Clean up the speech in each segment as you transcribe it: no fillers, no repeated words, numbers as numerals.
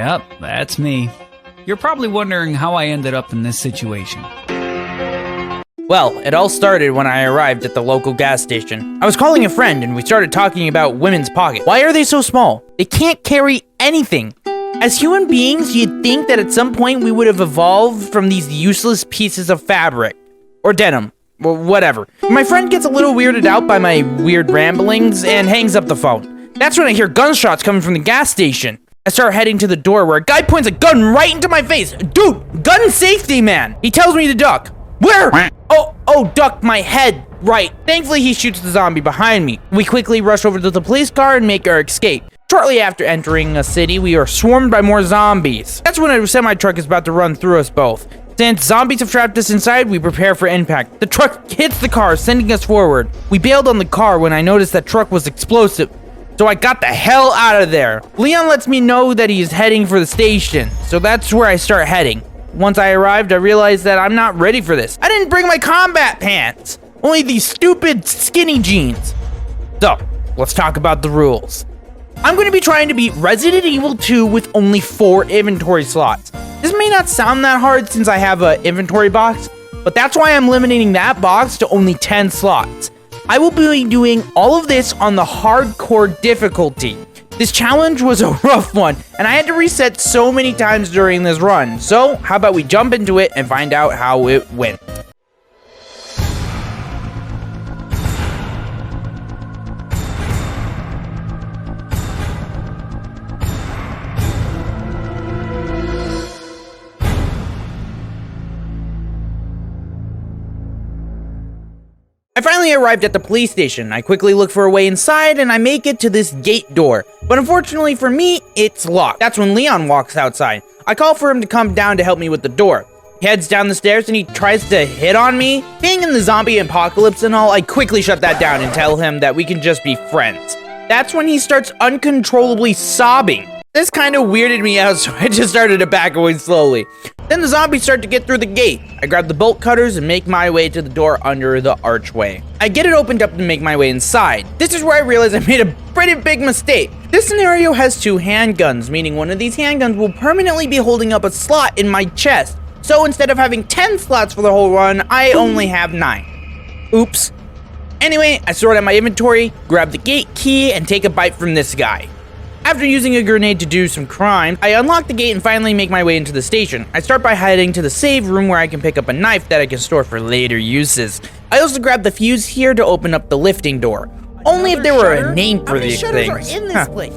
Yep, that's me. You're probably wondering how I ended up in this situation. Well, it all started when I arrived at the local gas station. I was calling a friend and we started talking about women's pockets. Why are they so small? They can't carry anything. As human beings, you'd think that at some point we would have evolved from these useless pieces of fabric. Or denim. Or whatever. My friend gets a little weirded out by my weird ramblings and hangs up the phone. That's when I hear gunshots coming from the gas station. I start heading to the door where a guy points a gun right into my face. Dude, gun safety, man. He tells me to duck. Where? Oh, duck my head. Right. Thankfully, he shoots the zombie behind me. We quickly rush over to the police car and make our escape. Shortly after entering a city, we are swarmed by more zombies. That's when a semi-truck is about to run through us both. Since zombies have trapped us inside, we prepare for impact. The truck hits the car, sending us forward. We bailed on the car when I noticed that truck was explosive, so I got the hell out of there. Leon lets me know that he is heading for the station, so that's where I start heading. Once I arrived, I realized that I'm not ready for this. I didn't bring my combat pants, only these stupid skinny jeans. So, let's talk about the rules. I'm going to be trying to beat Resident Evil 2 with only 4 inventory slots. This may not sound that hard since I have an inventory box, but that's why I'm limiting that box to only 10 slots. I will be doing all of this on the hardcore difficulty. This challenge was a rough one, and I had to reset so many times during this run. So, how about we jump into it and find out how it went. I finally arrived at the police station. I quickly look for a way inside and I make it to this gate door. But unfortunately for me, it's locked. That's when Leon walks outside. I call for him to come down to help me with the door. He heads down the stairs and he tries to hit on me. Being in the zombie apocalypse and all, I quickly shut that down and tell him that we can just be friends. That's when he starts uncontrollably sobbing. This kind of weirded me out, so I just started to back away slowly. Then the zombies start to get through the gate. I grab the bolt cutters and make my way to the door under the archway. I get it opened up to make my way inside. This is where I realize I made a pretty big mistake. This scenario has 2 handguns, meaning one of these handguns will permanently be holding up a slot in my chest. So instead of having 10 slots for the whole run, I only have 9. Oops. Anyway, I sort out my inventory, grab the gate key, and take a bite from this guy. After using a grenade to do some crime, I unlock the gate and finally make my way into the station. I start by heading to the save room where I can pick up a knife that I can store for later uses. I also grab the fuse here to open up the lifting door. Only if there were a name for these things.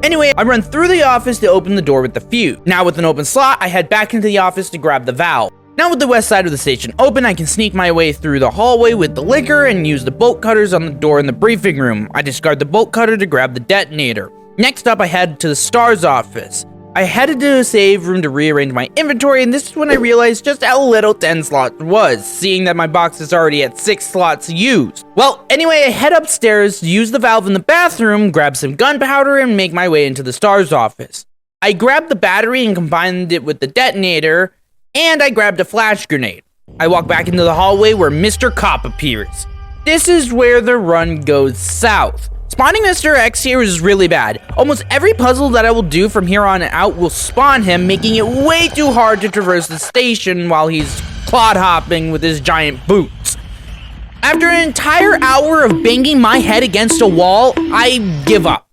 Anyway, I run through the office to open the door with the fuse. Now with an open slot, I head back into the office to grab the valve. Now with the west side of the station open, I can sneak my way through the hallway with the liquor and use the bolt cutters on the door in the briefing room. I discard the bolt cutter to grab the detonator. Next up, I head to the STARS office. I headed to the save room to rearrange my inventory, and this is when I realized just how little 10 slots was, seeing that my box is already at 6 slots used. Well, anyway, I head upstairs, use the valve in the bathroom, grab some gunpowder, and make my way into the STARS office. I grabbed the battery and combined it with the detonator, and I grabbed a flash grenade. I walk back into the hallway where Mr. Cop appears. This is where the run goes south. Spawning Mr. X here is really bad. Almost every puzzle that I will do from here on out will spawn him, making it way too hard to traverse the station while he's clod hopping with his giant boots. After an entire hour of banging my head against a wall, I give up.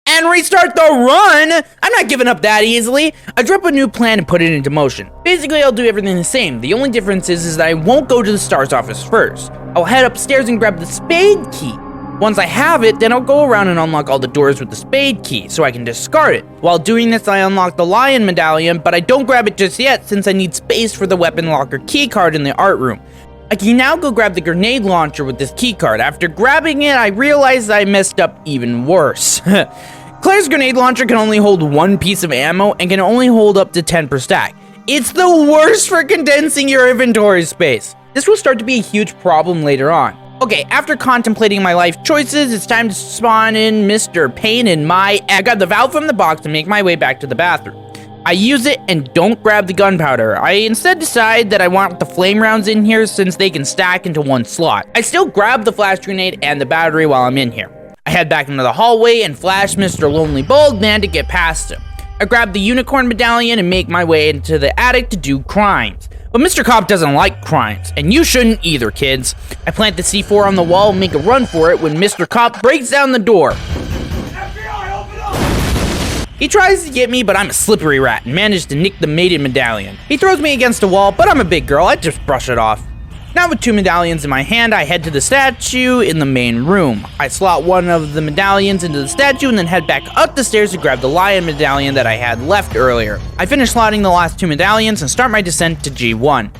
And restart the run! I'm not giving up that easily. I drop a new plan and put it into motion. Basically, I'll do everything the same. The only difference is that I won't go to the STARS office first. I'll head upstairs and grab the spade key. Once I have it, then I'll go around and unlock all the doors with the spade key, so I can discard it. While doing this, I unlock the lion medallion, but I don't grab it just yet since I need space for the weapon locker keycard in the art room. I can now go grab the grenade launcher with this keycard. After grabbing it, I realized I messed up even worse. Claire's grenade launcher can only hold 1 piece of ammo and can only hold up to 10 per stack. It's the worst for condensing your inventory space. This will start to be a huge problem later on. Okay, after contemplating my life choices, it's time to spawn in Mr. Pain in my... I grab the valve from the box and make my way back to the bathroom. I use it and don't grab the gunpowder. I instead decide that I want the flame rounds in here since they can stack into 1 slot. I still grab the flash grenade and the battery while I'm in here. I head back into the hallway and flash Mr. Lonely Bald Man to get past him. I grab the unicorn medallion and make my way into the attic to do crimes. But Mr. Cop doesn't like crimes, and you shouldn't either, kids. I plant the C4 on the wall and make a run for it when Mr. Cop breaks down the door. FBI, open up! He tries to get me, but I'm a slippery rat and manage to nick the maiden medallion. He throws me against a wall, but I'm a big girl, I just brush it off. Now with 2 medallions in my hand, I head to the statue in the main room. I slot one of the medallions into the statue and then head back up the stairs to grab the lion medallion that I had left earlier. I finish slotting the last 2 medallions and start my descent to G1.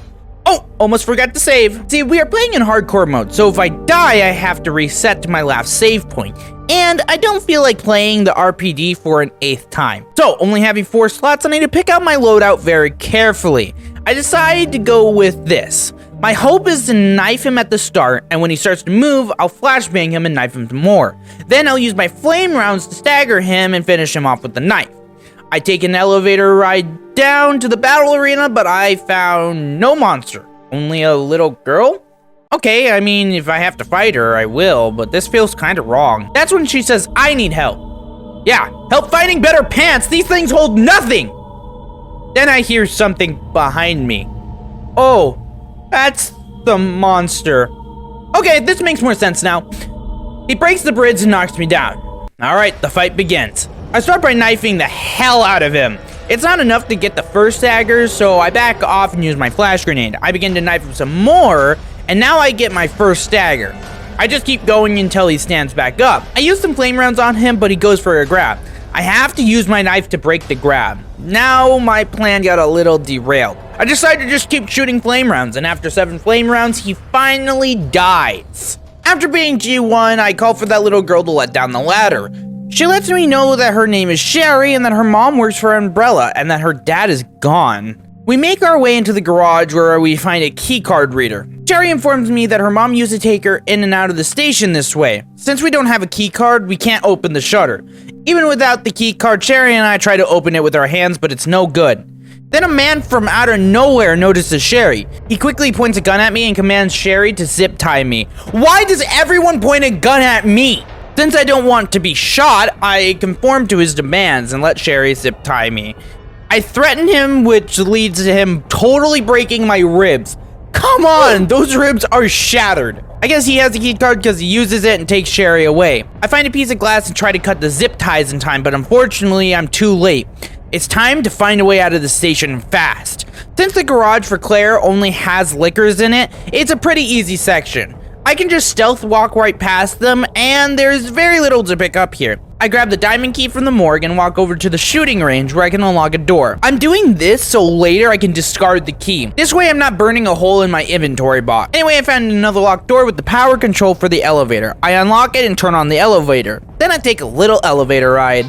Oh, almost forgot to save. See, we are playing in hardcore mode, so if I die, I have to reset to my last save point. And I don't feel like playing the RPD for an 8th time. So, only having 4 slots, I need to pick out my loadout very carefully. I decided to go with this. My hope is to knife him at the start, and when he starts to move, I'll flashbang him and knife him some more. Then I'll use my flame rounds to stagger him and finish him off with the knife. I take an elevator ride down to the battle arena, but I found no monster. Only a little girl? Okay, I mean, if I have to fight her, I will, but this feels kinda wrong. That's when she says, I need help. Yeah, help finding better pants, these things hold nothing! Then I hear something behind me. Oh, that's the monster. Okay, this makes more sense now. He breaks the bridge and knocks me down. Alright, the fight begins. I start by knifing the hell out of him. It's not enough to get the first dagger, so I back off and use my flash grenade. I begin to knife him some more, and now I get my first dagger. I just keep going until he stands back up. I use some flame rounds on him, but he goes for a grab. I have to use my knife to break the grab. Now my plan got a little derailed. I decided to just keep shooting flame rounds, and after 7 flame rounds, he finally dies. After being G1, I call for that little girl to let down the ladder. She lets me know that her name is Sherry and that her mom works for Umbrella and that her dad is gone. We make our way into the garage where we find a keycard reader. Sherry informs me that her mom used to take her in and out of the station this way. Since we don't have a keycard, we can't open the shutter. Even without the keycard, Sherry and I try to open it with our hands, but it's no good. Then a man from out of nowhere notices Sherry. He quickly points a gun at me and commands Sherry to zip tie me. Why does everyone point a gun at me? Since I don't want to be shot, I conform to his demands and let Sherry zip tie me. I threaten him, which leads to him totally breaking my ribs. Come on, those ribs are shattered. I guess he has a key card because he uses it and takes Sherry away. I find a piece of glass and try to cut the zip ties in time, but unfortunately, I'm too late. It's time to find a way out of the station fast. Since the garage for Claire only has liquors in it, it's a pretty easy section. I can just stealth walk right past them, and there's very little to pick up here. I grab the diamond key from the morgue and walk over to the shooting range where I can unlock a door. I'm doing this so later I can discard the key. This way I'm not burning a hole in my inventory box. Anyway, I found another locked door with the power control for the elevator. I unlock it and turn on the elevator. Then I take a little elevator ride.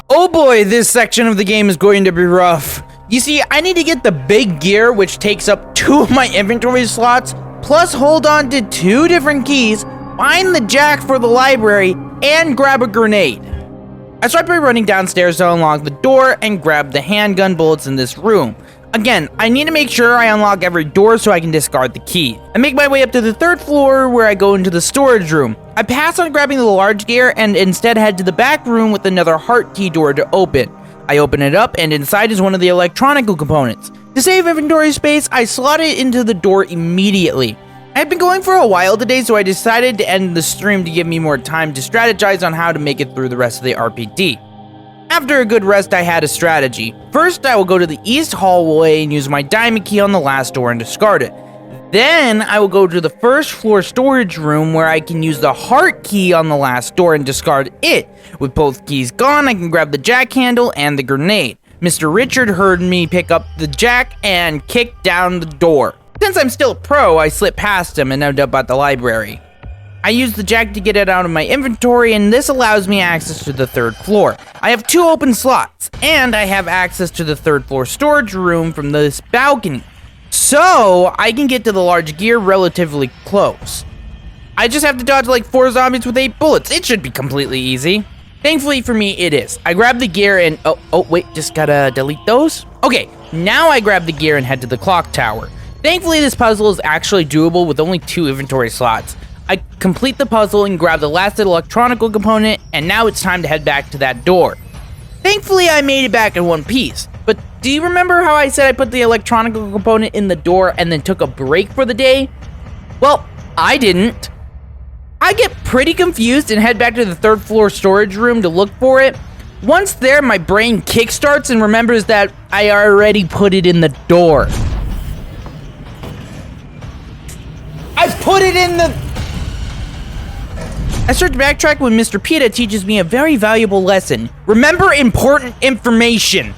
Oh boy, this section of the game is going to be rough. You see, I need to get the big gear, which takes up 2 of my inventory slots, plus hold on to 2 different keys, find the jack for the library, and grab a grenade. I start by running downstairs to unlock the door and grab the handgun bullets in this room. Again, I need to make sure I unlock every door so I can discard the key. I make my way up to the 3rd floor where I go into the storage room. I pass on grabbing the large gear and instead head to the back room with another heart key door to open. I open it up and inside is one of the electronic components. To save inventory space, I slot it into the door immediately. I had been going for a while today, so I decided to end the stream to give me more time to strategize on how to make it through the rest of the RPD. After a good rest, I had a strategy. First, I will go to the east hallway and use my diamond key on the last door and discard it. Then, I will go to the 1st floor storage room where I can use the heart key on the last door and discard it. With both keys gone, I can grab the jack handle and the grenade. Mr. Richard heard me pick up the jack and kick down the door. Since I'm still a pro, I slip past him and end up at the library. I use the jack to get it out of my inventory, and this allows me access to the 3rd floor. I have 2 open slots, and I have access to the 3rd floor storage room from this balcony. So, I can get to the large gear relatively close. I just have to dodge like 4 zombies with 8 bullets. It should be completely easy. Thankfully for me, it is. I grab the gear and... Oh, wait, just gotta delete those? Okay, now I grab the gear and head to the clock tower. Thankfully, this puzzle is actually doable with only 2 inventory slots. I complete the puzzle and grab the last electronical component, and now it's time to head back to that door. Thankfully, I made it back in one piece. But do you remember how I said I put the electronical component in the door and then took a break for the day? Well, I didn't. I get pretty confused and head back to the third floor storage room to look for it. Once there, my brain kickstarts and remembers that I already put it in the door. I put it in the... I start to backtrack when Mr. Pita teaches me a very valuable lesson. Remember important information.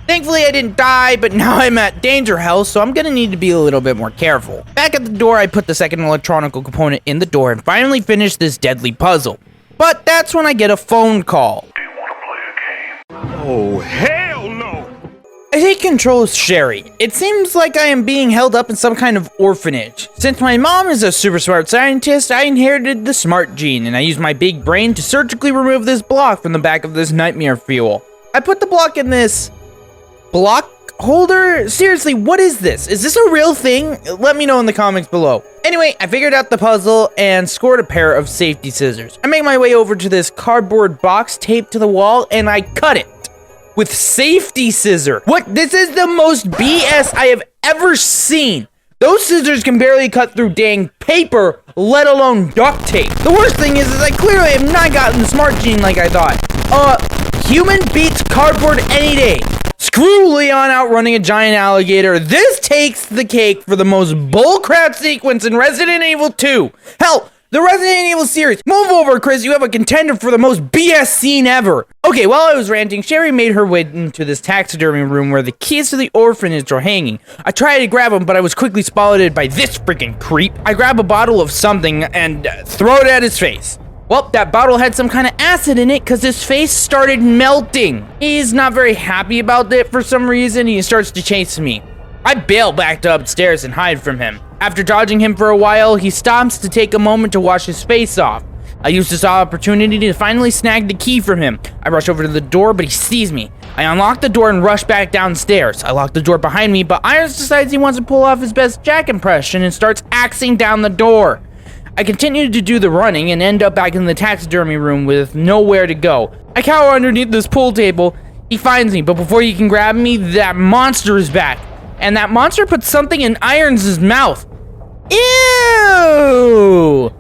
Thankfully, I didn't die, but now I'm at danger health, so I'm gonna need to be a little bit more careful. Back at the door, I put the second electronical component in the door and finally finish this deadly puzzle. But that's when I get a phone call. Do you want to play a game? Oh, hell no! I take control of Sherry. It seems like I am being held up in some kind of orphanage. Since my mom is a super smart scientist, I inherited the smart gene, and I used my big brain to surgically remove this block from the back of this nightmare fuel. I put the block in this... block holder? Seriously, what is this? Is this a real thing? Let me know in the comments below. Anyway, I figured out the puzzle and scored a pair of safety scissors. I make my way over to this cardboard box taped to the wall and I cut it with safety scissor. What? This is the most BS I have ever seen. Those scissors can barely cut through dang paper, let alone duct tape. The worst thing is I clearly have not gotten the smart gene like I thought. Human beats cardboard any day. Screw Leon outrunning a giant alligator. This takes the cake for the most bullcrap sequence in Resident Evil 2. Hell, the Resident Evil series. Move over, Chris. You have a contender for the most BS scene ever. Okay, while I was ranting, Sherry made her way into this taxidermy room where the keys to the orphanage are hanging. I tried to grab them, but I was quickly spotted by this freaking creep. I grab a bottle of something and throw it at his face. Well, that bottle had some kind of acid in it because his face started melting. He's not very happy about it for some reason. He starts to chase me. I bail back to upstairs and hide from him. After dodging him for a while, he stops to take a moment to wash his face off. I use this opportunity to finally snag the key from him. I rush over to the door, but he sees me. I unlock the door and rush back downstairs. I lock the door behind me, but Irons decides he wants to pull off his best Jack impression and starts axing down the door. I continue to do the running and end up back in the taxidermy room with nowhere to go. I cower underneath this pool table. He finds me, but before he can grab me, that monster is back. And that monster puts something in Irons' mouth. Ew!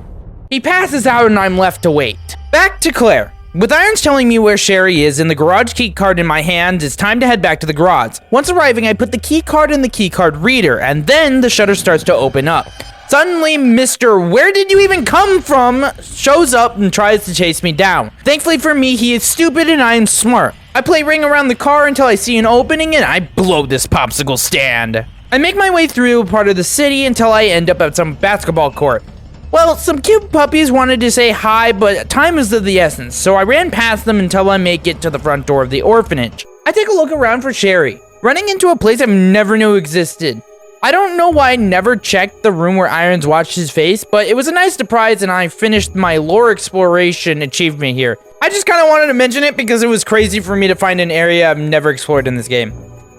He passes out and I'm left to wait. Back to Claire. With Irons telling me where Sherry is and the garage key card in my hand, it's time to head back to the garage. Once arriving, I put the key card in the key card reader, and then the shutter starts to open up. Suddenly, Mr. Where did you even come from shows up and tries to chase me down. Thankfully for me, he is stupid and I am smart. I play ring around the car until I see an opening and I blow this popsicle stand. I make my way through part of the city until I end up at some basketball court. Well, some cute puppies wanted to say hi, but time is of the essence, so I ran past them until I make it to the front door of the orphanage. I take a look around for Sherry, running into a place I never knew existed. I don't know why I never checked the room where Irons watched his face, but it was a nice surprise and I finished my lore exploration achievement here. I just kind of wanted to mention it because it was crazy for me to find an area I've never explored in this game.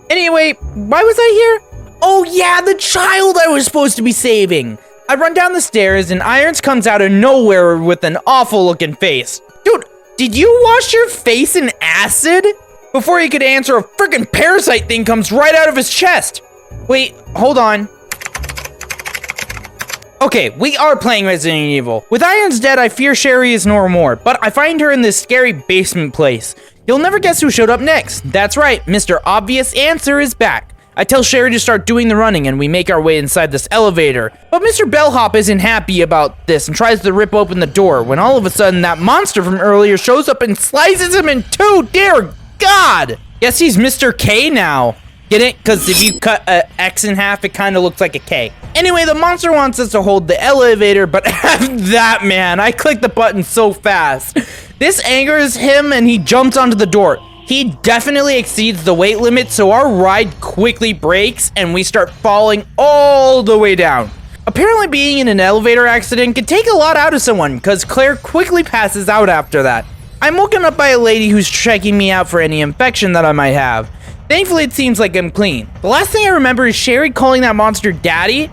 Anyway, why was I here? Oh yeah, the child I was supposed to be saving. I run down the stairs and Irons comes out of nowhere with an awful looking face. Dude, did you wash your face in acid? Before he could answer, a freaking parasite thing comes right out of his chest. Wait, hold on. Okay, we are playing Resident Evil. With Irons dead, I fear Sherry is no more, but I find her in this scary basement place. You'll never guess who showed up next. That's right, Mr. Obvious Answer is back. I tell Sherry to start doing the running and we make our way inside this elevator. But Mr. Bellhop isn't happy about this and tries to rip open the door when all of a sudden that monster from earlier shows up and slices him in two. Dear God! Guess he's Mr. K now. Get it? Because if you cut an X in half, it kind of looks like a K. Anyway, the monster wants us to hold the elevator, but that man, I clicked the button so fast. This angers him and he jumps onto the door. He definitely exceeds the weight limit, so our ride quickly breaks and we start falling all the way down. Apparently being in an elevator accident can take a lot out of someone, because Claire quickly passes out after that. I'm woken up by a lady who's checking me out for any infection that I might have. Thankfully, it seems like I'm clean. The last thing I remember is Sherry calling that monster Daddy.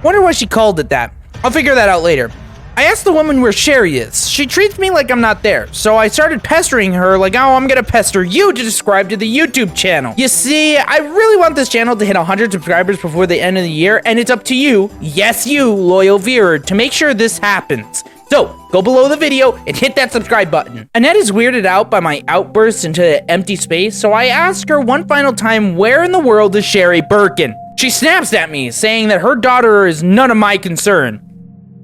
Wonder why she called it that. I'll figure that out later. I asked the woman where Sherry is. She treats me like I'm not there, so I started pestering her like, oh, I'm gonna pester you to subscribe to the YouTube channel. You see, I really want this channel to hit 100 subscribers before the end of the year, and it's up to you, yes you, loyal viewer, to make sure this happens. So, go below the video and hit that subscribe button. Annette is weirded out by my outburst into empty space, so I ask her one final time, where in the world is Sherry Birkin? She snaps at me, saying that her daughter is none of my concern.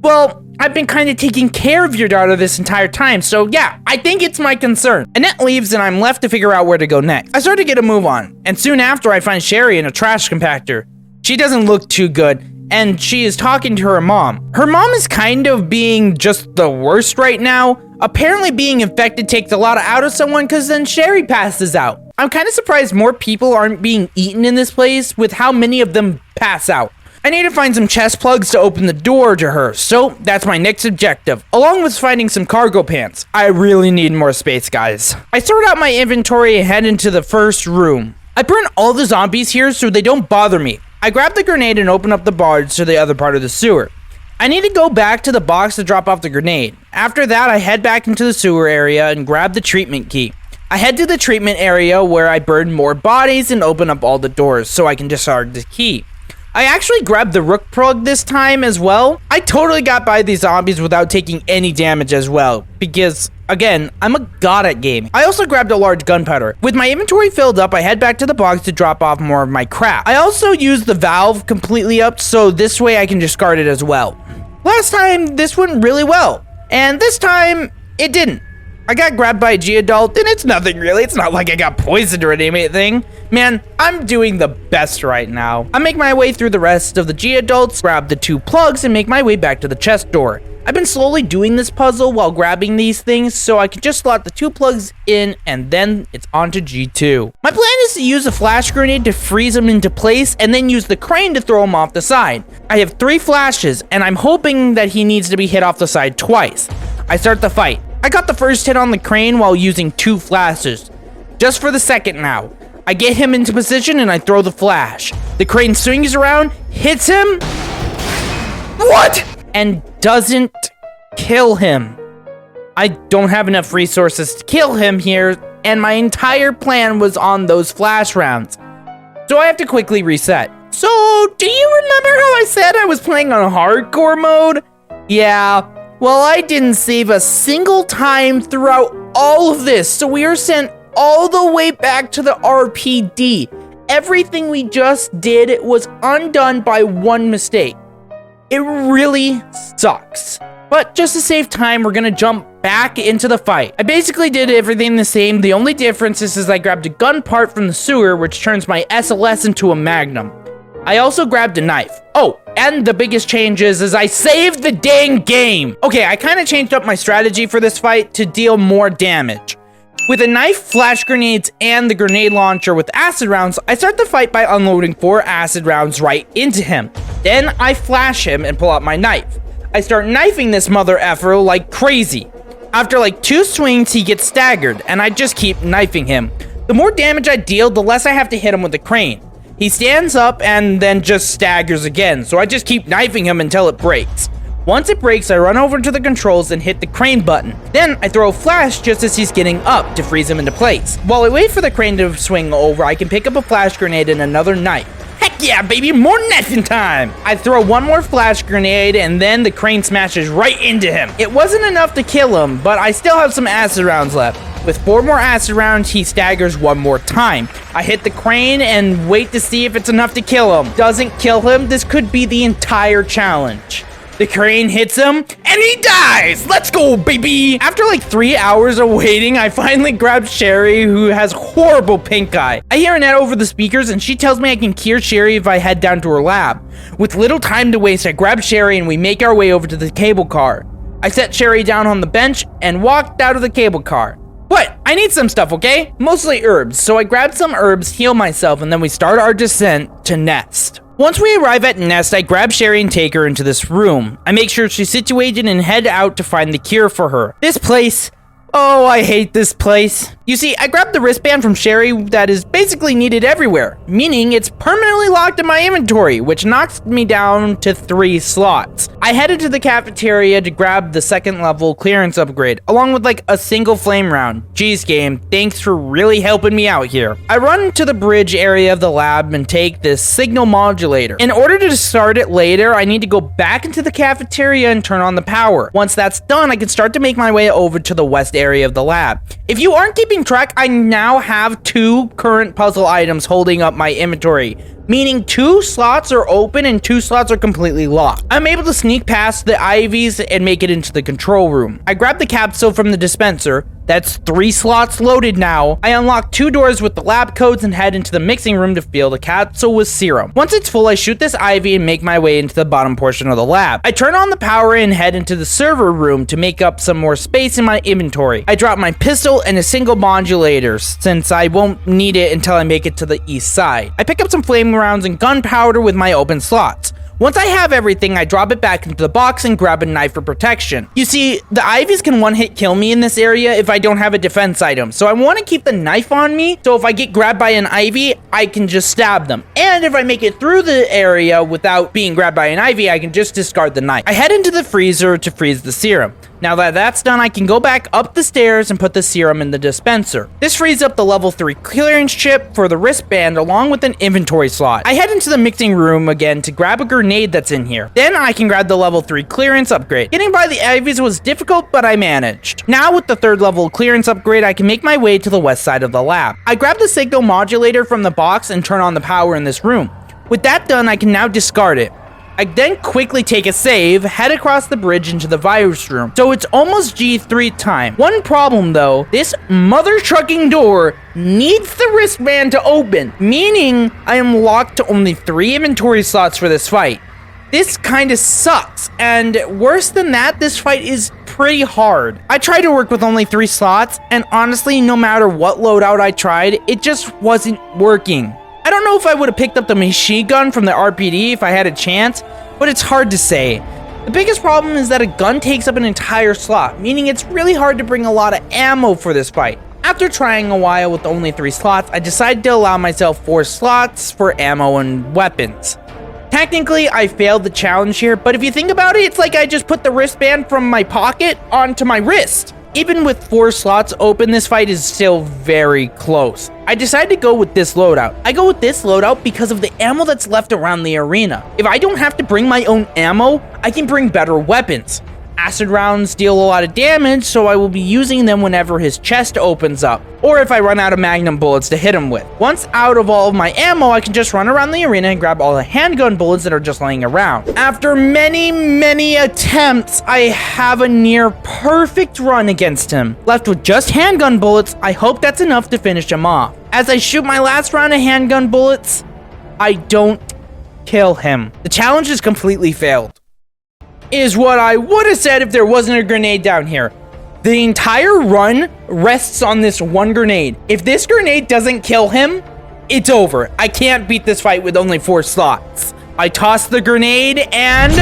Well, I've been kind of taking care of your daughter this entire time, so yeah, I think it's my concern. Annette leaves and I'm left to figure out where to go next. I start to get a move on, and soon after I find Sherry in a trash compactor. She doesn't look too good, and she is talking to her mom. Her mom is kind of being just the worst right now. Apparently being infected takes a lot out of someone because then Sherry passes out. I'm kind of surprised more people aren't being eaten in this place with how many of them pass out. I need to find some chest plugs to open the door to her, so that's my next objective, along with finding some cargo pants. I really need more space, guys. I sort out my inventory and head into the first room. I burn all the zombies here so they don't bother me. I grab the grenade and open up the barge to the other part of the sewer. I need to go back to the box to drop off the grenade. After that, I head back into the sewer area and grab the treatment key. I head to the treatment area where I burn more bodies and open up all the doors so I can discard the key. I actually grabbed the rook plug this time as well. I totally got by these zombies without taking any damage as well, because, again, I'm a god at gaming. I also grabbed a large gunpowder. With my inventory filled up, I head back to the box to drop off more of my crap. I also used the valve completely up, so this way I can discard it as well. Last time, this went really well, and this time, it didn't. I got grabbed by a G-Adult, and it's nothing really. It's not like I got poisoned or anything. Man, I'm doing the best right now. I make my way through the rest of the G-Adults, grab the 2 plugs, and make my way back to the chest door. I've been slowly doing this puzzle while grabbing these things, so I can just slot the 2 plugs in, and then it's on to G2. My plan is to use a flash grenade to freeze them into place, and then use the crane to throw them off the side. I have 3 flashes, and I'm hoping that he needs to be hit off the side twice. I start the fight. I got the first hit on the crane while using 2 flashes. Just for the second now. I get him into position and I throw the flash. The crane swings around, hits him. What? And doesn't kill him. I don't have enough resources to kill him here, and my entire plan was on those flash rounds. So I have to quickly reset. So, do you remember how I said I was playing on hardcore mode? Yeah. Well, I didn't save a single time throughout all of this, so we are sent all the way back to the RPD. Everything we just did was undone by one mistake. It really sucks. But just to save time, we're gonna jump back into the fight. I basically did everything the same. The only difference is I grabbed a gun part from the sewer, which turns my SLS into a Magnum. I also grabbed a knife. Oh, and the biggest change is I saved the dang game. Okay, I kind of changed up my strategy for this fight to deal more damage. With a knife, flash grenades, and the grenade launcher with acid rounds, I start the fight by unloading 4 acid rounds right into him. Then I flash him and pull out my knife. I start knifing this mother effer like crazy. After like 2 swings, he gets staggered, and I just keep knifing him. The more damage I deal, the less I have to hit him with the crane. He stands up and then just staggers again, so I just keep knifing him until it breaks. Once it breaks, I run over to the controls and hit the crane button. Then I throw a flash just as he's getting up to freeze him into place. While I wait for the crane to swing over, I can pick up a flash grenade and another knife. Heck yeah, baby, more knifing time! I throw one more flash grenade and then the crane smashes right into him. It wasn't enough to kill him, but I still have some acid rounds left. With 4 more acid rounds, he staggers one more time. I hit the crane and wait to see if it's enough to kill him. Doesn't kill him, this could be the entire challenge. The crane hits him, and he dies! Let's go, baby! After like 3 hours of waiting, I finally grabbed Sherry, who has horrible pink eye. I hear Annette over the speakers, and she tells me I can cure Sherry if I head down to her lab. With little time to waste, I grab Sherry, and we make our way over to the cable car. I set Sherry down on the bench, and walked out of the cable car. But I need some stuff, okay? Mostly herbs, so I grab some herbs, heal myself, and then we start our descent to Nest. Once we arrive at Nest, I grab Sherry and take her into this room. I make sure she's situated and head out to find the cure for her. This place, oh, I hate this place. You see, I grabbed the wristband from Sherry that is basically needed everywhere, meaning it's permanently locked in my inventory, which knocks me down to 3 slots. I headed to the cafeteria to grab the 2nd level clearance upgrade, along with like a single flame round. Geez game, thanks for really helping me out here. I run to the bridge area of the lab and take this signal modulator. In order to start it later, I need to go back into the cafeteria and turn on the power. Once that's done, I can start to make my way over to the west area of the lab. If you aren't keeping track, I now have 2 current puzzle items holding up my inventory, meaning 2 slots are open and 2 slots are completely locked. I'm able to sneak past the IVs and make it into the control room. I grab the capsule from the dispenser. That's 3 slots loaded now. I unlock 2 doors with the lab codes and head into the mixing room to fill the capsule with serum. Once it's full, I shoot this IV and make my way into the bottom portion of the lab. I turn on the power and head into the server room to make up some more space in my inventory. I drop my pistol and a single modulator since I won't need it until I make it to the east side. I pick up some flame rounds and gunpowder with my open slots. Once I have everything, I drop it back into the box and grab a knife for protection. You see, the IVs can one-hit kill me in this area if I don't have a defense item, so I want to keep the knife on me, so if I get grabbed by an IV, I can just stab them. And if I make it through the area without being grabbed by an IV, I can just discard the knife. I head into the freezer to freeze the serum. Now that that's done, I can go back up the stairs and put the serum in the dispenser. This frees up the level 3 clearance chip for the wristband along with an inventory slot. I head into the mixing room again to grab a grenade that's in here. Then I can grab the level 3 clearance upgrade. Getting by the IVs was difficult, but I managed. Now with the 3rd level clearance upgrade, I can make my way to the west side of the lab. I grab the signal modulator from the box and turn on the power in this room. With that done, I can now discard it. I then quickly take a save, head across the bridge into the virus room. So it's almost G3 time. One problem though, this mother trucking door needs the wristband to open, meaning I am locked to only 3 inventory slots for this fight. This kinda sucks, and worse than that, this fight is pretty hard. I tried to work with only 3 slots, and honestly, no matter what loadout I tried, it just wasn't working. I don't know if I would have picked up the machine gun from the RPD if I had a chance, but it's hard to say. The biggest problem is that a gun takes up an entire slot, meaning it's really hard to bring a lot of ammo for this fight. After trying a while with only 3 slots, I decided to allow myself 4 slots for ammo and weapons. Technically, I failed the challenge here, but if you think about it, it's like I just put the wristband from my pocket onto my wrist. Even with 4 slots open, this fight is still very close. I decided to go with this loadout. I go with this loadout because of the ammo that's left around the arena. If I don't have to bring my own ammo, I can bring better weapons. Acid rounds deal a lot of damage, so I will be using them whenever his chest opens up, or if I run out of magnum bullets to hit him with. Once out of all of my ammo, I can just run around the arena and grab all the handgun bullets that are just laying around. After many attempts, I have a near perfect run against him. Left with just handgun bullets, I hope that's enough to finish him off. As I shoot my last round of handgun bullets, I don't kill him. The challenge is completely failed. Is what I would have said if there wasn't a grenade down here. The entire run rests on this one grenade. If this grenade doesn't kill him, it's over. I can't beat this fight with only 4 slots. I toss the grenade and...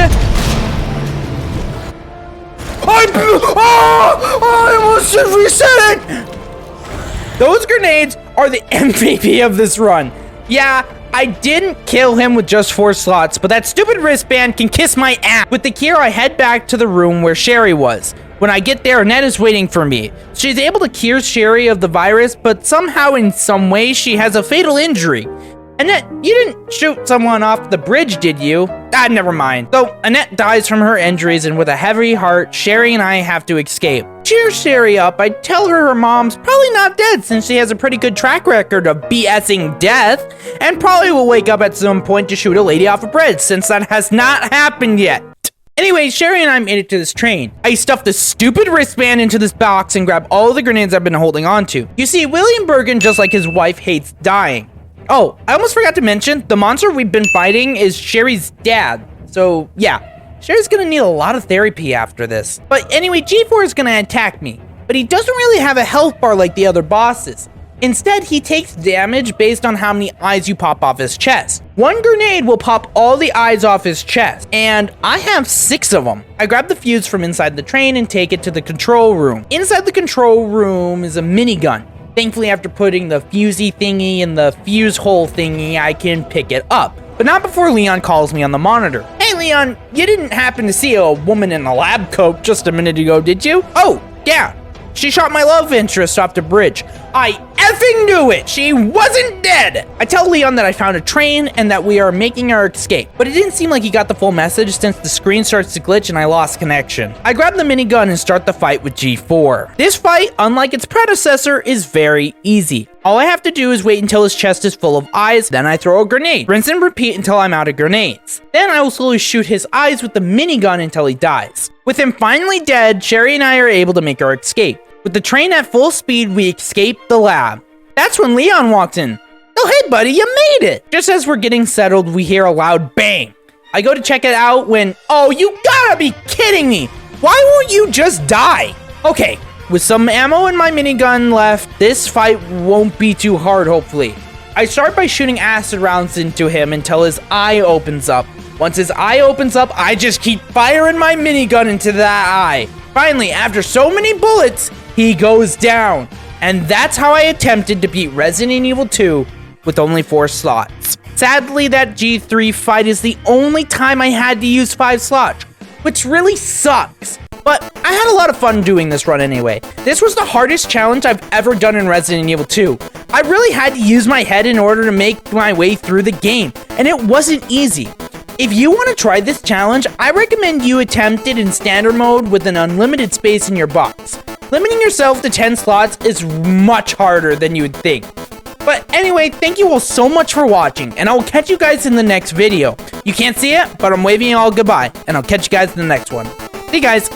I almost just reset it! Those grenades are the MVP of this run. Yeah, I didn't kill him with just 4 slots, but that stupid wristband can kiss my ass. With the cure, I head back to the room where Sherry was. When I get there, Annette is waiting for me. She's able to cure Sherry of the virus, but somehow in some way, she has a fatal injury. Annette, you didn't shoot someone off the bridge, did you? Never mind. So, Annette dies from her injuries, and with a heavy heart, Sherry and I have to escape. Cheer Sherry up, I tell her mom's probably not dead since she has a pretty good track record of BSing death, and probably will wake up at some point to shoot a lady off a bridge since that has not happened yet. Anyway, Sherry and I made it to this train. I stuffed the stupid wristband into this box and grabbed all the grenades I've been holding on to. You see, William Bergen, just like his wife, hates dying. Oh, I almost forgot to mention, the monster we've been fighting is Sherry's dad. So, yeah, Sherry's gonna need a lot of therapy after this. But anyway, G4 is gonna attack me, but he doesn't really have a health bar like the other bosses. Instead, he takes damage based on how many eyes you pop off his chest. One grenade will pop all the eyes off his chest, and I have 6 of them. I grab the fuse from inside the train and take it to the control room. Inside the control room is a minigun. Thankfully, after putting the fusey thingy in the fuse hole thingy, I can pick it up. But not before Leon calls me on the monitor. Hey Leon, you didn't happen to see a woman in a lab coat just a minute ago, did you? Oh, yeah. She shot my love interest off the bridge. I effing knew it! She wasn't dead! I tell Leon that I found a train and that we are making our escape, but it didn't seem like he got the full message since the screen starts to glitch and I lost connection. I grab the minigun and start the fight with G4. This fight, unlike its predecessor, is very easy. All I have to do is wait until his chest is full of eyes, then I throw a grenade. Rinse and repeat until I'm out of grenades. Then I will slowly shoot his eyes with the minigun until he dies. With him finally dead, Sherry and I are able to make our escape. With the train at full speed, we escape the lab. That's when Leon walks in. Oh, hey buddy, you made it! Just as we're getting settled, we hear a loud bang. I go to check it out when, oh, you gotta be kidding me! Why won't you just die? Okay, with some ammo in my minigun left, this fight won't be too hard, hopefully. I start by shooting acid rounds into him until his eye opens up. Once his eye opens up, I just keep firing my minigun into that eye. Finally, after so many bullets, he goes down. And that's how I attempted to beat Resident Evil 2 with only 4 slots. Sadly, that G3 fight is the only time I had to use 5 slots, which really sucks. But I had a lot of fun doing this run anyway. This was the hardest challenge I've ever done in Resident Evil 2. I really had to use my head in order to make my way through the game, and it wasn't easy. If you want to try this challenge, I recommend you attempt it in standard mode with an unlimited space in your box. Limiting yourself to 10 slots is much harder than you would think. But anyway, thank you all so much for watching, and I will catch you guys in the next video. You can't see it, but I'm waving you all goodbye, and I'll catch you guys in the next one. See you guys.